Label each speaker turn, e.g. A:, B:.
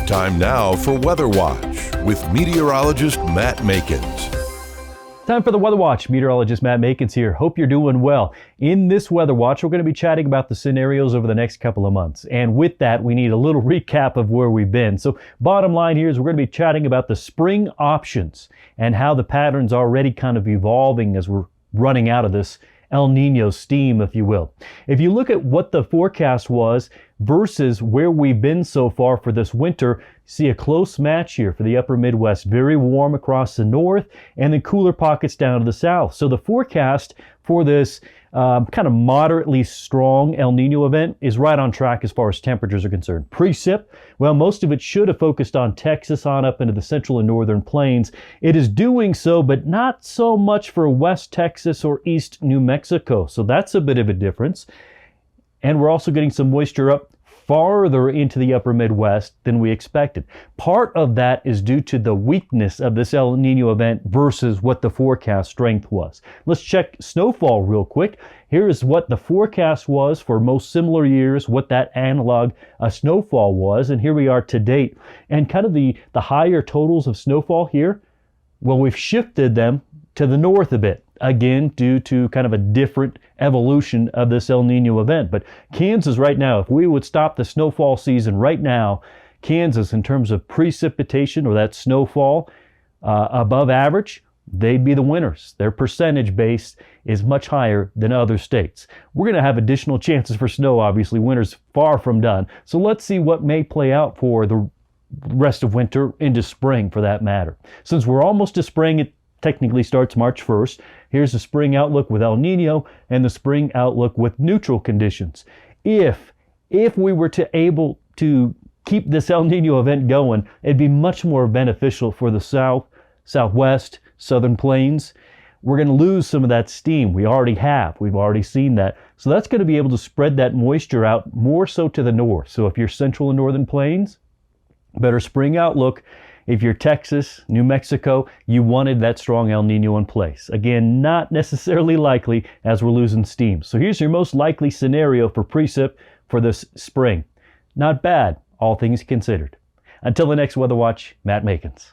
A: Time now for Weather Watch with meteorologist Matt Makens.
B: Time for the Weather Watch. Meteorologist Matt Makens here. Hope you're doing well. In this Weather Watch, we're going to be chatting about the scenarios over the next couple of months. And with that, we need a little recap of where we've been. So bottom line here is we're going to be chatting about the spring options and how the pattern's already kind of evolving as we're running out of this El Nino steam, if you will. If you look at what the forecast was versus where we've been so far for this winter, see a close match here for the upper Midwest. Very warm across the north and then cooler pockets down to the south. So the forecast for this kind of moderately strong El Nino event is right on track as far as temperatures are concerned. Precip, well, most of it should have focused on Texas on up into the central and northern plains. It is doing so, but not so much for West Texas or East New Mexico. So that's a bit of a difference. And we're also getting some moisture up farther into the upper Midwest than we expected. Part of that is due to the weakness of this El Nino event versus what the forecast strength was. Let's check snowfall real quick. Here is what the forecast was for most similar years, what that analog snowfall was, and here we are to date. And kind of the higher totals of snowfall here, well, we've shifted them to the north a bit, again, due to kind of a different evolution of this El Nino event. But Kansas right now, if we would stop the snowfall season right now, Kansas, in terms of precipitation or that snowfall above average, they'd be the winners. Their percentage base is much higher than other states. We're going to have additional chances for snow, obviously. Winter's far from done. So let's see what may play out for the rest of winter into spring, for that matter. Since we're almost to spring, it technically starts March 1st. Here's the spring outlook with El Nino and the spring outlook with neutral conditions. If we were to able to keep this El Nino event going, it'd be much more beneficial for the south, southwest, southern plains. We're going to lose some of that steam. We already have. We've already seen that. So that's going to be able to spread that moisture out more so to the north. So if you're central and northern plains, better spring outlook. If you're Texas, New Mexico, you wanted that strong El Nino in place. Again, not necessarily likely as we're losing steam. So here's your most likely scenario for precip for this spring. Not bad, all things considered. Until the next Weather Watch, Matt Makens.